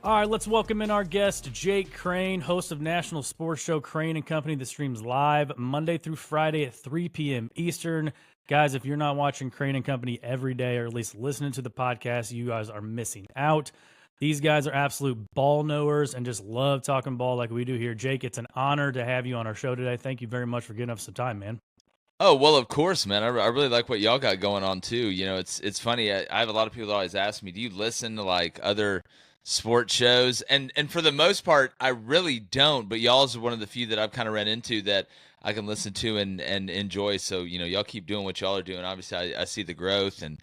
All right, let's welcome in our guest, Jake Crane, host of national sports show Crane and Company that streams live Monday through Friday at 3 p.m. Eastern. Guys, if you're not watching Crane and Company every day, or at least listening to the podcast, you guys are missing out. These guys are absolute ball knowers and just love talking ball like we do here. Jake, it's an honor to have you on our show today. Thank you very much for giving us some time, man. Oh, well, of course, man. I really like what y'all got going on, too. You know, it's funny. I have a lot of people that always ask me, do you listen to, like, other sports shows? And for the most part, I really don't. But y'all's are one of the few that I've kind of ran into that I can listen to and enjoy. So, you know, y'all keep doing what y'all are doing. Obviously, I see the growth, and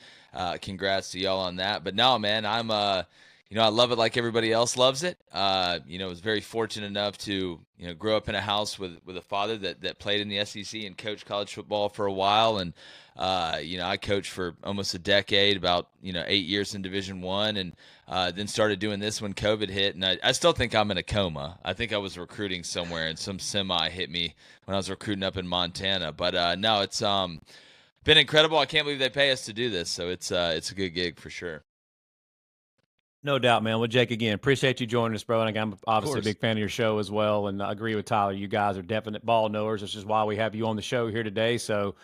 congrats to y'all on that. But no, man, I'm you know, I love it like everybody else loves it. You know, I was very fortunate enough to, you know, grow up in a house with a father that played in the SEC and coached college football for a while. And, you know, I coached for almost a decade, about, 8 years in Division I, and then started doing this when COVID hit. And I still think I'm in a coma. I think I was recruiting somewhere and some semi hit me when I was recruiting up in Montana. But no, it's been incredible. I can't believe they pay us to do this. So it's a good gig for sure. No doubt, man. Well, Jake, again, appreciate you joining us, bro. And I'm obviously a big fan of your show as well, and I agree with Tyler. You guys are definite ball knowers. This is why we have you on the show here today. So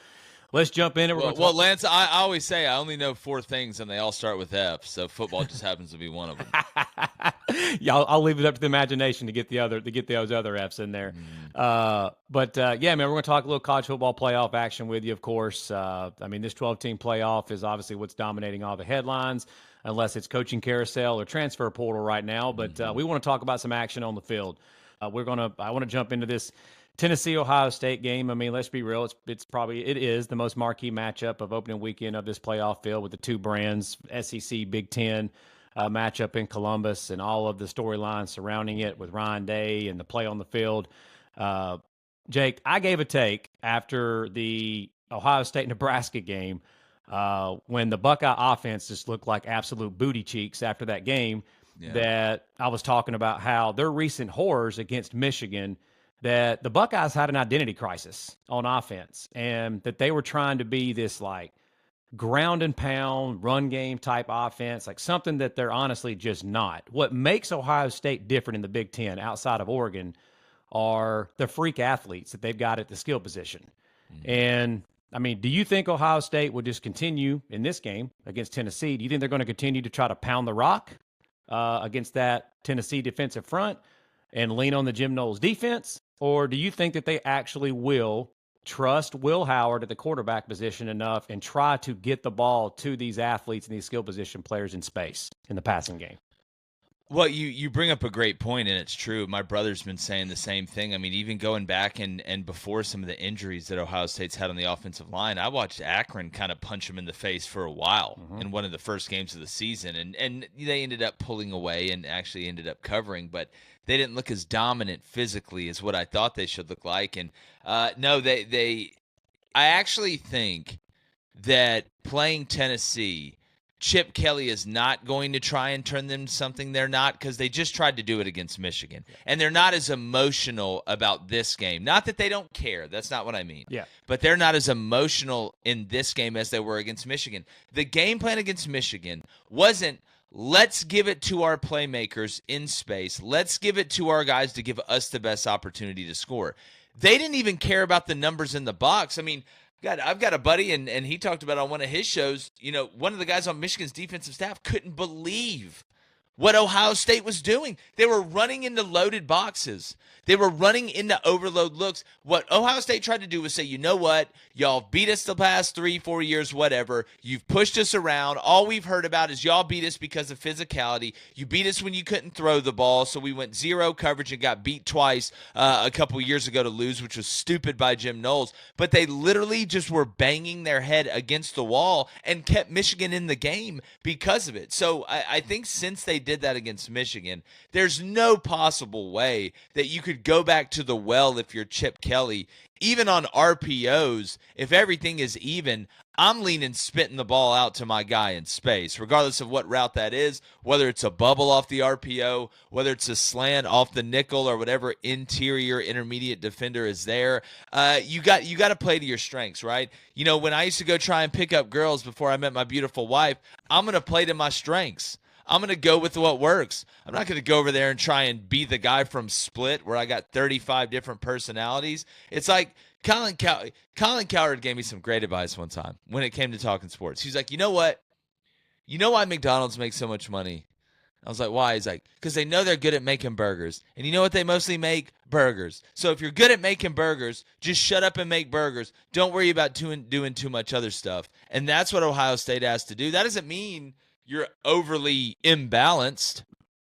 let's jump in. Well, Lance, I always say I only know 4 things, and they all start with F. So football just happens to be one of them. Yeah, I'll leave it up to the imagination to get those other Fs in there. But yeah, man, we're going to talk a little college football playoff action with you, of course. I mean, this 12-team playoff is obviously what's dominating all the headlines, unless it's coaching carousel or transfer portal right now. But we want to talk about some action on the field. I want to jump into this Tennessee-Ohio State game. I mean, let's be real. It is the most marquee matchup of opening weekend of this playoff field, with the two brands, SEC, Big Ten matchup in Columbus, and all of the storylines surrounding it with Ryan Day and the play on the field. Jake, I gave a take after the Ohio State-Nebraska game when the Buckeye offense just looked like absolute booty cheeks after that game. Yeah. That I was talking about how their recent horrors against Michigan, that the Buckeyes had an identity crisis on offense, and that they were trying to be this like ground and pound run game type offense, like something that they're honestly just not. What makes Ohio State different in the Big Ten outside of Oregon are the freak athletes that they've got at the skill position. Mm-hmm. And I mean, do you think Ohio State will just continue in this game against Tennessee? Do you think they're going to continue to try to pound the rock against that Tennessee defensive front and lean on the Jim Knowles defense? Or do you think that they actually will trust Will Howard at the quarterback position enough and try to get the ball to these athletes and these skill position players in space in the passing game? Well, you bring up a great point, and it's true. My brother's been saying the same thing. I mean, even going back and before some of the injuries that Ohio State's had on the offensive line, I watched Akron kind of punch him in the face for a while in one of the first games of the season, and they ended up pulling away and actually ended up covering, but they didn't look as dominant physically as what I thought they should look like. And no, I actually think that playing Tennessee, Chip Kelly is not going to try and turn them something they're not, because they just tried to do it against Michigan. And they're not as emotional about this game. Not that they don't care. That's not what I mean. Yeah. But they're not as emotional in this game as they were against Michigan. The game plan against Michigan wasn't, let's give it to our playmakers in space. Let's give it to our guys to give us the best opportunity to score. They didn't even care about the numbers in the box. I mean, God, I've got a buddy, and he talked about on one of his shows, one of the guys on Michigan's defensive staff couldn't believe what Ohio State was doing. They were running into loaded boxes. They were running into overload looks. What Ohio State tried to do was say, you know what? Y'all beat us the past 3-4 years, whatever. You've pushed us around. All we've heard about is y'all beat us because of physicality. You beat us when you couldn't throw the ball, so we went zero coverage and got beat twice a couple years ago to lose, which was stupid by Jim Knowles. But they literally just were banging their head against the wall and kept Michigan in the game because of it. So I think since they did that against Michigan, there's no possible way that you could go back to the well if you're Chip Kelly. Even on RPOs, if everything is even, I'm leaning spitting the ball out to my guy in space, regardless of what route that is, whether it's a bubble off the RPO, whether it's a slant off the nickel, or whatever interior intermediate defender is there. You got to play to your strengths, right? When I used to go try and pick up girls before I met my beautiful wife, I'm going to play to my strengths. I'm going to go with what works. I'm not going to go over there and try and be the guy from Split where I got 35 different personalities. It's like Colin Cowherd gave me some great advice one time when it came to talking sports. He's like, you know what? You know why McDonald's makes so much money? I was like, why? He's like, because they know they're good at making burgers. And you know what they mostly make? Burgers. So if you're good at making burgers, just shut up and make burgers. Don't worry about doing too much other stuff. And that's what Ohio State has to do. That doesn't mean you're overly imbalanced.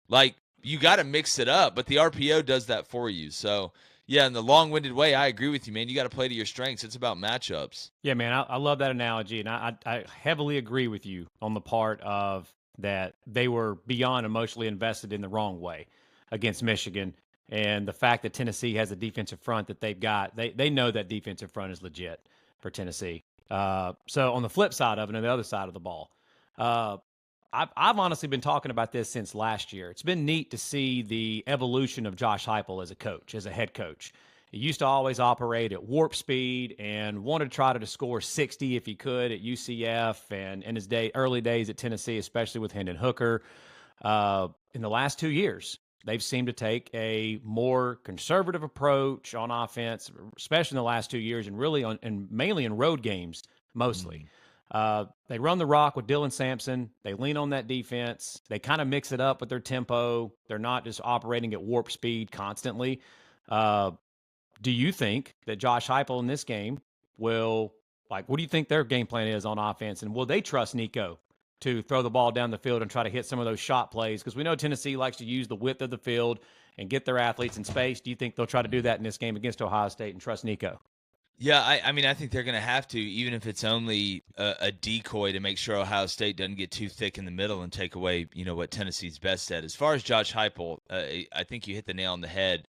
Like, you got to mix it up, but the RPO does that for you. So, yeah, in the long-winded way, I agree with you, man. You got to play to your strengths. It's about matchups. Yeah, man, I love that analogy, and I heavily agree with you on the part of that they were beyond emotionally invested in the wrong way against Michigan. And the fact that Tennessee has a defensive front that they've got, they know that defensive front is legit for Tennessee. So on the flip side of it, and the other side of the ball, I've honestly been talking about this since last year. It's been neat to see the evolution of Josh Heupel as a coach, as a head coach. He used to always operate at warp speed and wanted to try to score 60 if he could at UCF and in his early days at Tennessee, especially with Hendon Hooker. In the last 2 years, they've seemed to take a more conservative approach on offense, especially in the last 2 years, and really and mainly in road games, mostly. They run the rock with Dylan Sampson. They lean on that defense. They kind of mix it up with their tempo. They're not just operating at warp speed constantly. Do you think that Josh Heupel in this game what do you think their game plan is on offense? And will they trust Nico to throw the ball down the field and try to hit some of those shot plays? Because we know Tennessee likes to use the width of the field and get their athletes in space. Do you think they'll try to do that in this game against Ohio State and trust Nico? Yeah, I mean, I think they're going to have to, even if it's only a decoy to make sure Ohio State doesn't get too thick in the middle and take away, what Tennessee's best at. As far as Josh Heupel, I think you hit the nail on the head.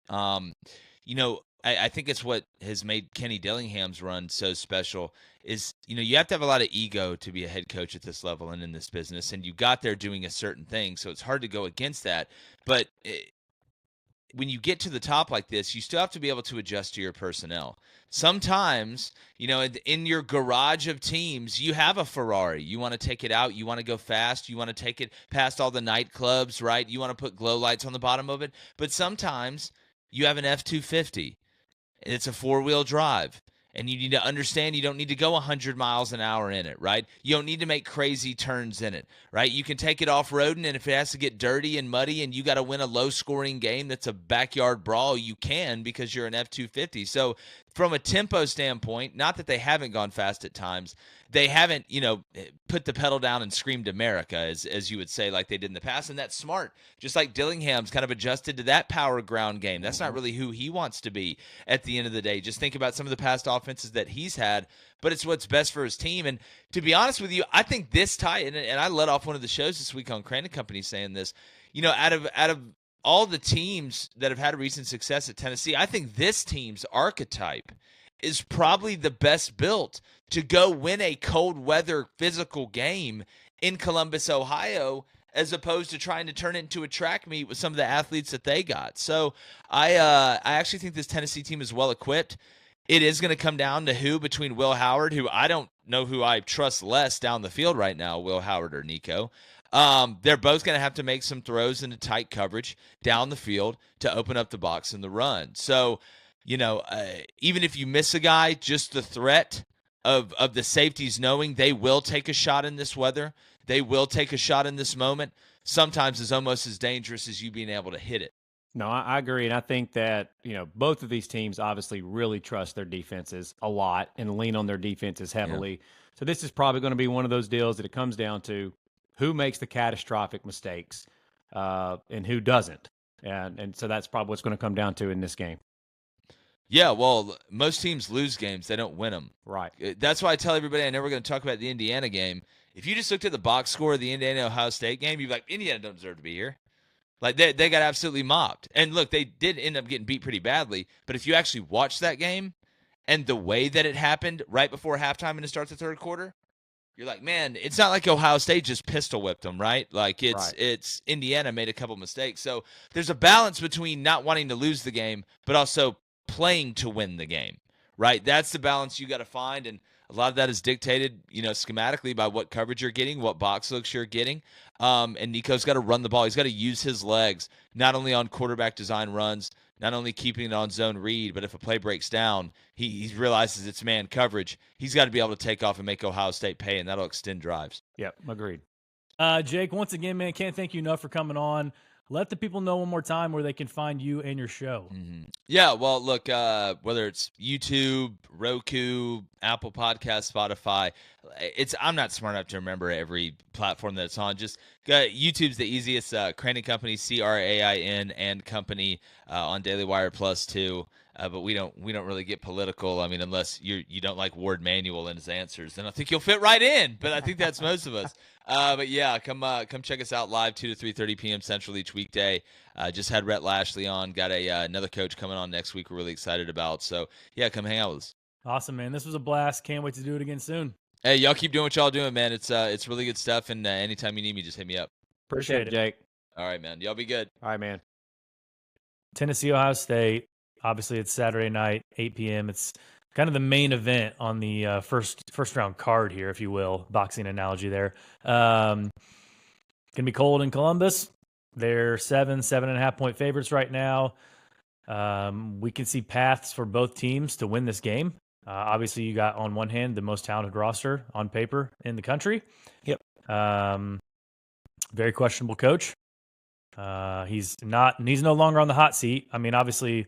I think it's what has made Kenny Dillingham's run so special is, you have to have a lot of ego to be a head coach at this level and in this business, and you got there doing a certain thing, so it's hard to go against that. But when you get to the top like this, you still have to be able to adjust to your personnel. Sometimes, in your garage of teams, you have a Ferrari. You want to take it out. You want to go fast. You want to take it past all the nightclubs, right? You want to put glow lights on the bottom of it. But sometimes you have an F-250. It's a four-wheel drive, and you need to understand you don't need to go 100 miles an hour in it, right? You don't need to make crazy turns in it, right? You can take it off-roading, and if it has to get dirty and muddy and you got to win a low-scoring game that's a backyard brawl, you can because you're an F-250. So from a tempo standpoint, not that they haven't gone fast at times, they haven't, put the pedal down and screamed America, as you would say, like they did in the past. And that's smart. Just like Dillingham's kind of adjusted to that power ground game. That's not really who he wants to be at the end of the day. Just think about some of the past offenses that he's had, but it's what's best for his team. And to be honest with you, I think this tie, and I led off one of the shows this week on Crane & Company saying this, out of all the teams that have had recent success at Tennessee, I think this team's archetype is probably the best built to go win a cold weather physical game in Columbus, Ohio, as opposed to trying to turn it into a track meet with some of the athletes that they got. So I actually think this Tennessee team is well equipped. It is going to come down to between Will Howard, who I don't know who I trust less down the field right now, Will Howard or Nico. They're both going to have to make some throws into tight coverage down the field to open up the box in the run. So, even if you miss a guy, just the threat of the safeties knowing they will take a shot in this weather, they will take a shot in this moment, sometimes is almost as dangerous as you being able to hit it. No, I agree. And I think that, both of these teams obviously really trust their defenses a lot and lean on their defenses heavily. Yeah. So this is probably going to be one of those deals that it comes down to who makes the catastrophic mistakes and who doesn't. And so that's probably what's going to come down to in this game. Yeah, well, most teams lose games. They don't win them. Right. That's why I tell everybody I know we're going to talk about the Indiana game. If you just looked at the box score of the Indiana-Ohio State game, you'd be like, Indiana don't deserve to be here. Like, they got absolutely mopped. And, look, they did end up getting beat pretty badly. But if you actually watch that game and the way that it happened right before halftime and to start the third quarter, you're like, man, it's not like Ohio State just pistol whipped them, right? Like, it's Indiana made a couple mistakes. So there's a balance between not wanting to lose the game but also playing to win the game, right? That's the balance you got to find. And A lot of that is dictated, schematically by what coverage you're getting, what box looks you're getting. And Nico's got to run the ball. He's got to use his legs, not only on quarterback design runs, not only keeping it on zone read, but if a play breaks down, he realizes it's man coverage. He's got to be able to take off and make Ohio State pay, and that'll extend drives. Yep, agreed. Jake, once again, man, can't thank you enough for coming on. Let the people know one more time where they can find you and your show. Mm-hmm. Yeah, well, look, whether it's YouTube, Roku, Apple Podcasts, Spotify, I'm not smart enough to remember every platform that it's on. Just YouTube's the easiest. Crane and Company, CRAIN and Company on Daily Wire Plus too. But we don't really get political. I mean, unless you don't like Ward Manuel and his answers, then I think you'll fit right in. But I think that's most of us. But yeah, come check us out live 2 to 3:30 p.m. Central each weekday. Just had Rhett Lashley on. Got another coach coming on next week. We're really excited about. So yeah, come hang out with us. Awesome, man. This was a blast. Can't wait to do it again soon. Hey, y'all keep doing what y'all doing, man. It's really good stuff. And anytime you need me, just hit me up. Appreciate it, Jake. All right, man. Y'all be good. All right, man. Tennessee, Ohio State. Obviously, it's Saturday night, 8 p.m. It's kind of the main event on the first round card here, if you will. Boxing analogy there. Going to be cold in Columbus. They're 7.5 point favorites right now. We can see paths for both teams to win this game. Obviously, you got on one hand the most talented roster on paper in the country. Yep. Very questionable coach. He's no longer on the hot seat. I mean, obviously,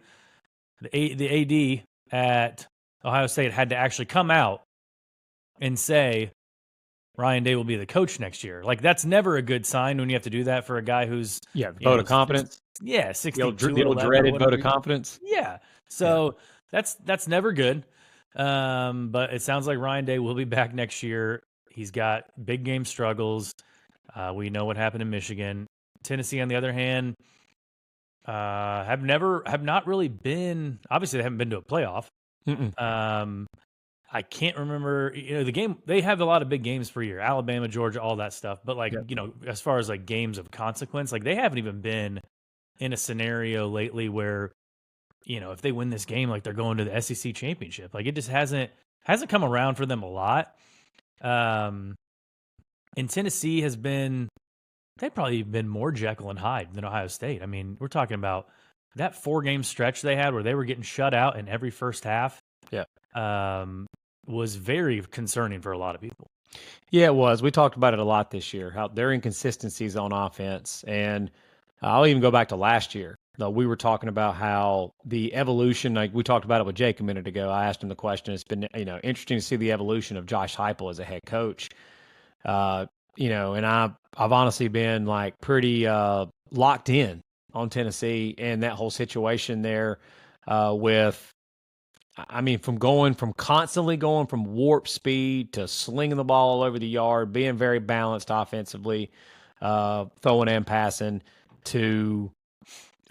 the AD at Ohio State had to actually come out and say Ryan Day will be the coach next year. Like, that's never a good sign when you have to do that for a guy who's vote of confidence. 62. The old dreaded vote of confidence. Yeah. So that's never good. But it sounds like Ryan Day will be back next year. He's got big game struggles. We know what happened in Michigan. Tennessee, on the other hand, have not really been. Obviously, they haven't been to a playoff. I can't remember. The game. They have a lot of big games per year: Alabama, Georgia, all that stuff. But as far as like games of consequence, like they haven't even been in a scenario lately where, if they win this game, like they're going to the SEC championship. Like it just hasn't come around for them a lot. And Tennessee has been. They've probably been more Jekyll and Hyde than Ohio State. I mean, we're talking about that 4-game stretch they had where they were getting shut out in every first half. Yeah. Was very concerning for a lot of people. Yeah, it was. We talked about it a lot this year, how their inconsistencies on offense. And I'll even go back to last year. We were talking about how the evolution, like we talked about it with Jake a minute ago. I asked him the question. It's been, interesting to see the evolution of Josh Heupel as a head coach. And I've honestly been like pretty locked in on Tennessee and that whole situation there from constantly going from warp speed to slinging the ball all over the yard, being very balanced offensively, throwing and passing, to,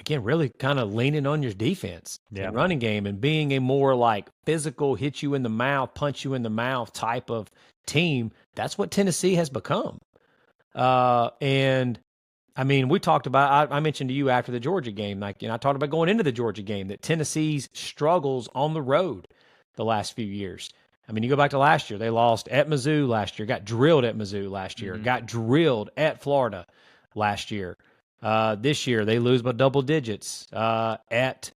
again, really kind of leaning on your defense and running game and being a more like physical, hit you in the mouth, punch you in the mouth type of team. That's what Tennessee has become. And I mean, we talked about, I mentioned to you after the Georgia game, I talked about going into the Georgia game, that Tennessee's struggles on the road the last few years. I mean, you go back to last year, they lost at Mizzou last year, got drilled at Mizzou last year, got drilled at Florida last year. This year, they lose by double digits at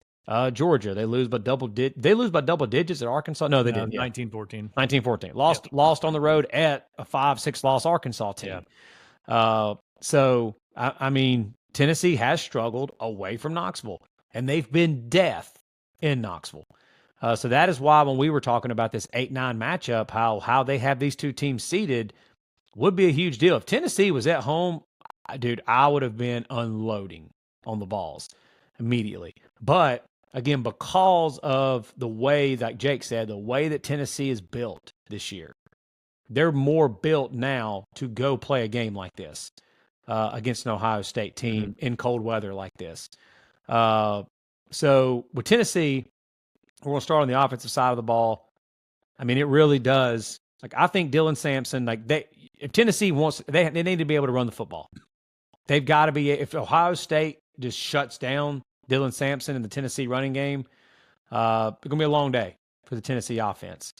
Georgia. They lose by double digits at Arkansas. No, they didn't. 19-14. 19-14. Lost on the road at a 5-6 loss Arkansas team. Yeah. So I mean, Tennessee has struggled away from Knoxville, and they've been death in Knoxville. So that is why when we were talking about this 8-9 matchup, how they have these two teams seeded would be a huge deal. If Tennessee was at home, dude, I would have been unloading on the balls immediately. But again, because of the way, like Jake said, the way that Tennessee is built this year, they're more built now to go play a game like this against an Ohio State team in cold weather like this. So with Tennessee, we're going to start on the offensive side of the ball. I mean, it really does. Like, I think Dylan Sampson, if Tennessee wants, they need to be able to run the football. They've got to be, if Ohio State just shuts down Dylan Sampson in the Tennessee running game, it's going to be a long day for the Tennessee offense.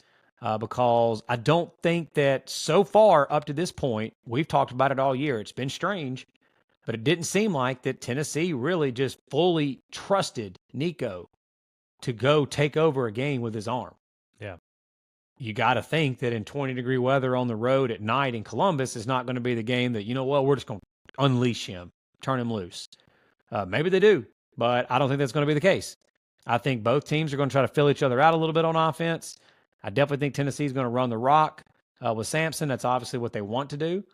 because I don't think that so far up to this point, we've talked about it all year. It's been strange, but it didn't seem like that Tennessee really just fully trusted Nico to go take over a game with his arm. Yeah. You got to think that in 20-degree weather on the road at night in Columbus is not going to be the game that, we're just going to unleash him, turn him loose. Maybe they do, but I don't think that's going to be the case. I think both teams are going to try to fill each other out a little bit on offense. I definitely think Tennessee's going to run the rock with Sampson. That's obviously what they want to do.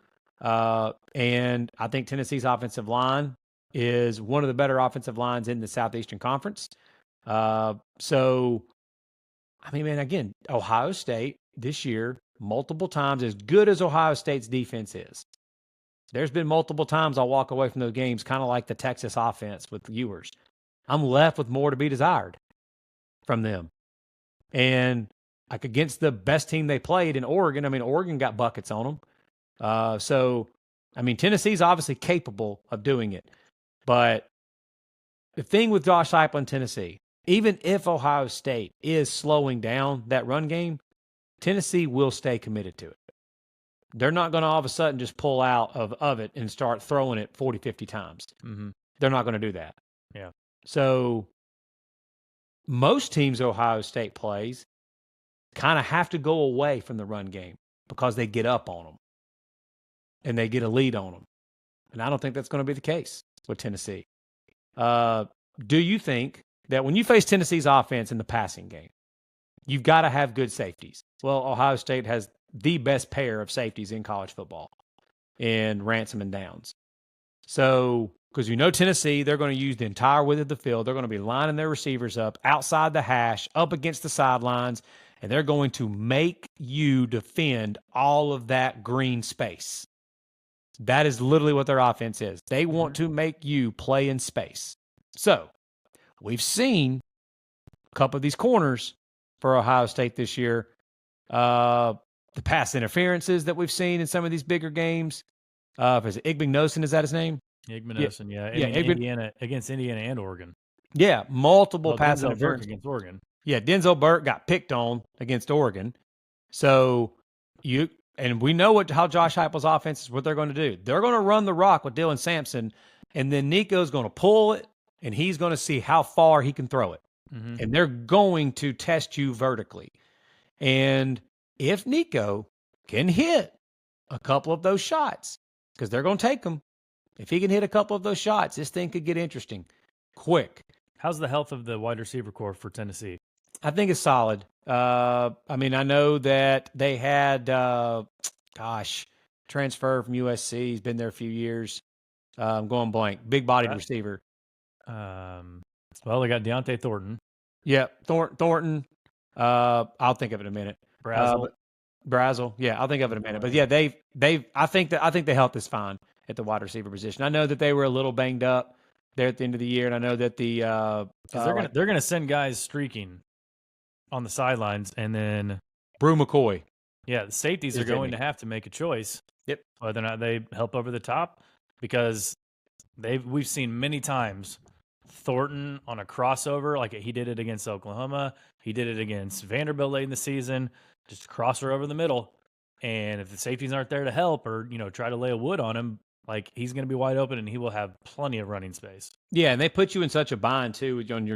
And I think Tennessee's offensive line is one of the better offensive lines in the Southeastern Conference. So, I mean, man, again, Ohio State this year, multiple times, as good as Ohio State's defense is, there's been multiple times I'll walk away from those games kind of like the Texas offense with Ewers. I'm left with more to be desired from them. And like against the best team they played in Oregon, I mean, Oregon got buckets on them. So, I mean, Tennessee's obviously capable of doing it. But the thing with Josh Heupel in Tennessee, even if Ohio State is slowing down that run game, Tennessee will stay committed to it. They're not going to all of a sudden just pull out of it and start throwing it 40, 50 times. Mm-hmm. They're not going to do that. Yeah. So most teams Ohio State plays kind of have to go away from the run game because they get up on them and they get a lead on them. And I don't think that's going to be the case with Tennessee. Do you think that when you face Tennessee's offense in the passing game, you've got to have good safeties? Well, Ohio State has the best pair of safeties in college football in Ransom and Downs. So, because Tennessee, they're going to use the entire width of the field. They're going to be lining their receivers up outside the hash, up against the sidelines, and they're going to make you defend all of that green space. That is literally what their offense is. They want to make you play in space. So, we've seen a couple of these corners for Ohio State this year. The pass interferences that we've seen in some of these bigger games. Is it Igbenogson? Is that his name? Igbenogson, yeah. Indiana, against Indiana and Oregon. Yeah, multiple pass Denzel interferences. Burke against Oregon. Yeah, Denzel Burke got picked on against Oregon. So and we know how Josh Heupel's offense is, what they're going to do. They're going to run the rock with Dylan Sampson, and then Nico's going to pull it, and he's going to see how far he can throw it. Mm-hmm. And they're going to test you vertically. And if Nico can hit a couple of those shots, because they're going to take them, if he can hit a couple of those shots, this thing could get interesting quick. How's the health of the wide receiver corps for Tennessee? I think it's solid. I mean, I know that they had, transfer from USC. He's been there a few years. I'm going blank. Big-bodied receiver. Well, they got Deontay Thornton. Yeah, Thornton. I'll think of it in a minute. Brazel. Yeah, I'll think of it in a minute. But yeah, I think the health is fine at the wide receiver position. I know that they were a little banged up there at the end of the year, and I know that they're gonna send guys streaking on the sidelines, and then Brew McCoy. Yeah, the safeties are going to have to make a choice. Yep. Whether or not they help over the top, because we've seen many times Thornton on a crossover, like he did it against Oklahoma. He did it against Vanderbilt late in the season, just crosser over the middle. And if the safeties aren't there to help or, try to lay a wood on him, like he's going to be wide open and he will have plenty of running space. Yeah, and they put you in such a bind too on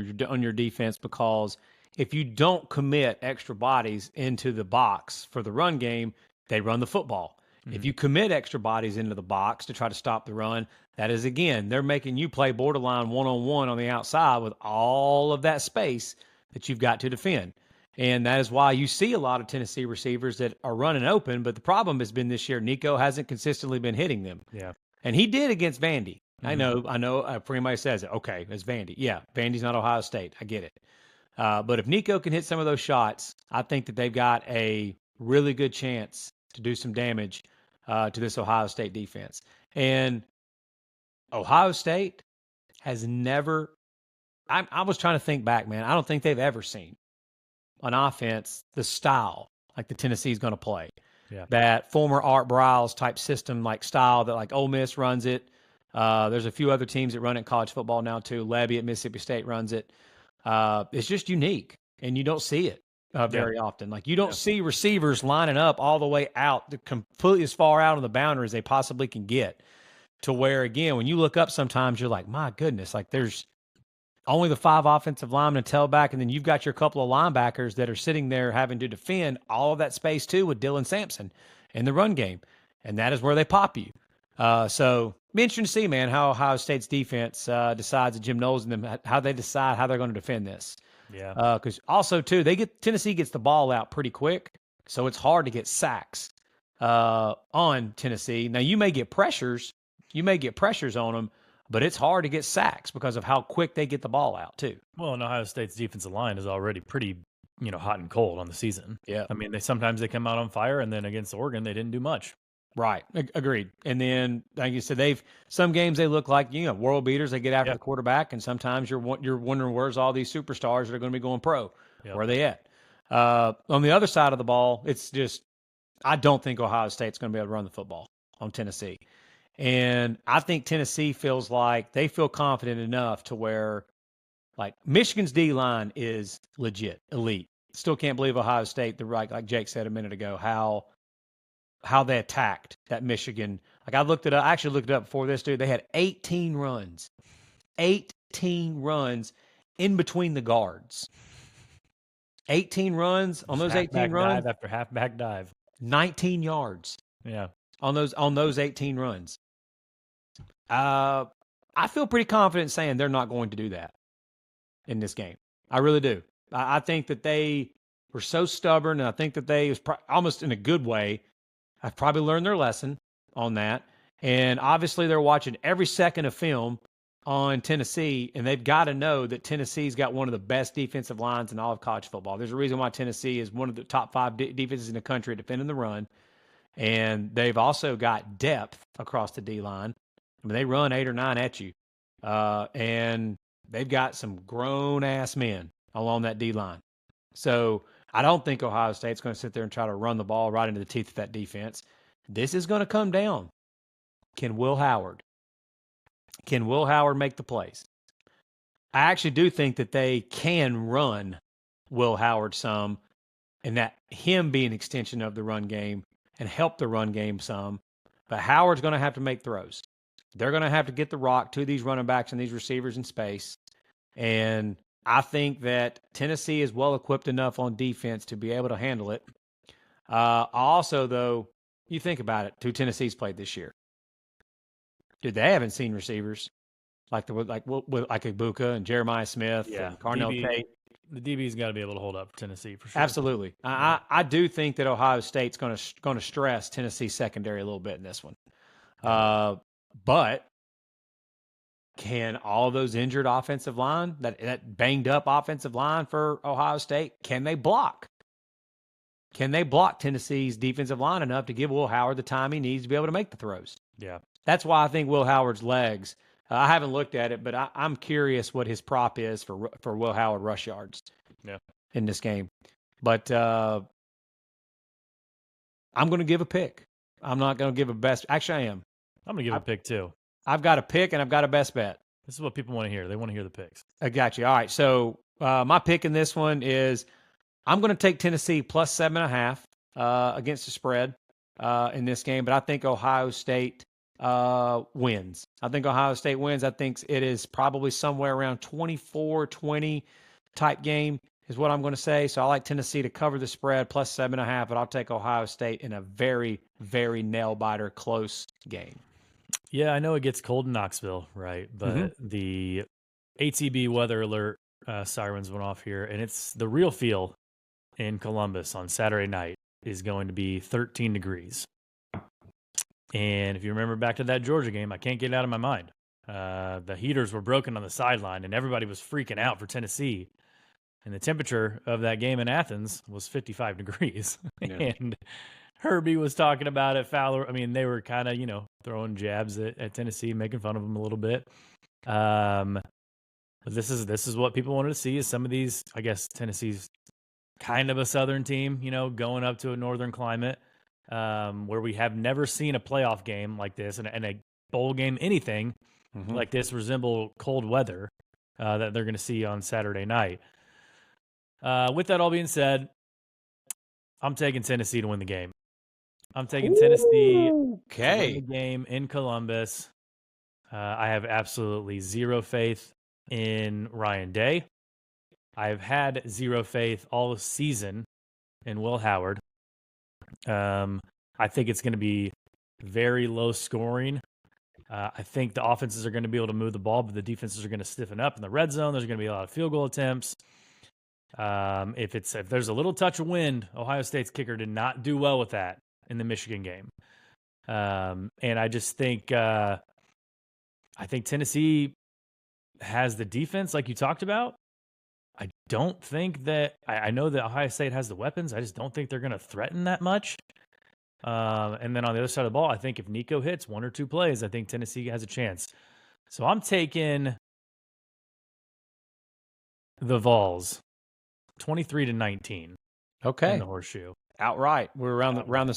your defense, because if you don't commit extra bodies into the box for the run game, they run the football. Mm-hmm. If you commit extra bodies into the box to try to stop the run, that is, again, they're making you play borderline one-on-one on the outside with all of that space that you've got to defend. And that is why you see a lot of Tennessee receivers that are running open, but the problem has been this year, Nico hasn't consistently been hitting them. Yeah. And he did against Vandy. Mm-hmm. I know, everybody says it. Okay, it's Vandy. Yeah, Vandy's not Ohio State. I get it. But if Nico can hit some of those shots, I think that they've got a really good chance to do some damage to this Ohio State defense. And Ohio State has never – I was trying to think back, man. I don't think they've ever seen on offense the style like the Tennessee's going to play. Yeah. That former Art Briles type system like style that like Ole Miss runs it. There's a few other teams that run it in college football now too. Levy at Mississippi State runs it. It's just unique, and you don't see it very often. Like you don't see receivers lining up all the way out, completely as far out on the boundary as they possibly can get. To where, again, when you look up sometimes you're like, my goodness, like there's only the 5 offensive linemen and tailback, and then you've got your couple of linebackers that are sitting there having to defend all of that space too with Dylan Sampson in the run game. And that is where they pop you. So be interesting to see, man, how Ohio State's defense decides, Jim Knowles and them, how they decide how they're going to defend this. Yeah. Because also, too, Tennessee gets the ball out pretty quick, so it's hard to get sacks on Tennessee. Now, you may get pressures on them, but it's hard to get sacks because of how quick they get the ball out, too. Well, and Ohio State's defensive line is already pretty, hot and cold on the season. Yeah. I mean, sometimes they come out on fire, and then against Oregon, they didn't do much. Right. Agreed. And then, like you said, some games they look like, world beaters. They get after the quarterback, and sometimes you're wondering where's all these superstars that are going to be going pro. Yep. Where are they at? On the other side of the ball, it's just, I don't think Ohio State's going to be able to run the football on Tennessee. And I think Tennessee feels like they feel confident enough to where, like, Michigan's D-line is legit, elite. Still can't believe Ohio State, like Jake said a minute ago, how they attacked that Michigan. Like, I actually looked it up before this, dude. They had 18 runs. 18 runs in between the guards. 18 runs on those 18 runs. Dive after halfback dive. 19 yards. Yeah. On those 18 runs. I feel pretty confident saying they're not going to do that in this game. I really do. I think that they were so stubborn, and I think that they, almost in a good way, I've probably learned their lesson on that. And obviously they're watching every second of film on Tennessee, and they've got to know that Tennessee's got one of the best defensive lines in all of college football. There's a reason why Tennessee is one of the top 5 defenses in the country defending the run. And they've also got depth across the D-line. I mean, they run 8 or 9 at you. And they've got some grown-ass men along that D-line. So I don't think Ohio State's going to sit there and try to run the ball right into the teeth of that defense. This is going to come down. Can Will Howard make the plays? I actually do think that they can run Will Howard some, and that him be an extension of the run game and help the run game some. But Howard's going to have to make throws. They're going to have to get the rock to these running backs and these receivers in space. And I think that Tennessee is well equipped enough on defense to be able to handle it. Also, though, you think about it, who Tennessee's played this year. Dude, they haven't seen receivers like Ibuka and Jeremiah Smith and Carnell Tate. The DB's got to be able to hold up for Tennessee for sure. Absolutely. I do think that Ohio State's going to stress Tennessee's secondary a little bit in this one. But can all those injured offensive line, that banged up offensive line for Ohio State, can they block? Can they block Tennessee's defensive line enough to give Will Howard the time he needs to be able to make the throws? Yeah. That's why I think Will Howard's legs, I haven't looked at it, but I'm curious what his prop is for Will Howard rush yards in this game. But I'm going to give a pick. I'm not going to give a best. Actually, I am. I'm going to give a pick too. I've got a pick and I've got a best bet. This is what people want to hear. They want to hear the picks. I got you. All right. So my pick in this one is I'm going to take Tennessee plus 7.5 against the spread in this game, but I think Ohio State wins. I think Ohio State wins. I think it is probably somewhere around 24-20 type game is what I'm going to say. So I like Tennessee to cover the spread plus 7.5, but I'll take Ohio State in a very, very nail-biter close game. Yeah, I know it gets cold in Knoxville, right? But the ATB weather alert sirens went off here, and it's the real feel in Columbus on Saturday night is going to be 13 degrees. And if you remember back to that Georgia game, I can't get it out of my mind. The heaters were broken on the sideline, and everybody was freaking out for Tennessee. And the temperature of that game in Athens was 55 degrees. Yeah. And Herbie was talking about it. Fowler, I mean, they were kind of, throwing jabs at Tennessee, making fun of them a little bit. But this is what people wanted to see is some of these, I guess, Tennessee's kind of a southern team, going up to a northern climate, where we have never seen a playoff game like this and a bowl game, anything like this resemble cold weather that they're going to see on Saturday night. With that all being said, I'm taking Tennessee to win the game. I'm taking Tennessee to win Okay. the game in Columbus. I have absolutely zero faith in Ryan Day. I've had zero faith all season in Will Howard. I think it's going to be very low scoring. I think the offenses are going to be able to move the ball, but the defenses are going to stiffen up in the red zone. There's going to be a lot of field goal attempts. If there's a little touch of wind, Ohio State's kicker did not do well with that in the Michigan game. And I just think Tennessee has the defense like you talked about. I don't think that I know that Ohio State has the weapons. I just don't think they're going to threaten that much. And then on the other side of the ball, I think if Nico hits one or two plays, I think Tennessee has a chance. So I'm taking the Vols 23-19. Okay. In the horseshoe. Outright. We're around the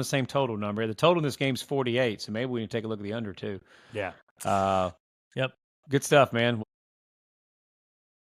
same total number. The total in this game's 48, so maybe we can take a look at the under too. Yeah. Yep. Good stuff, man.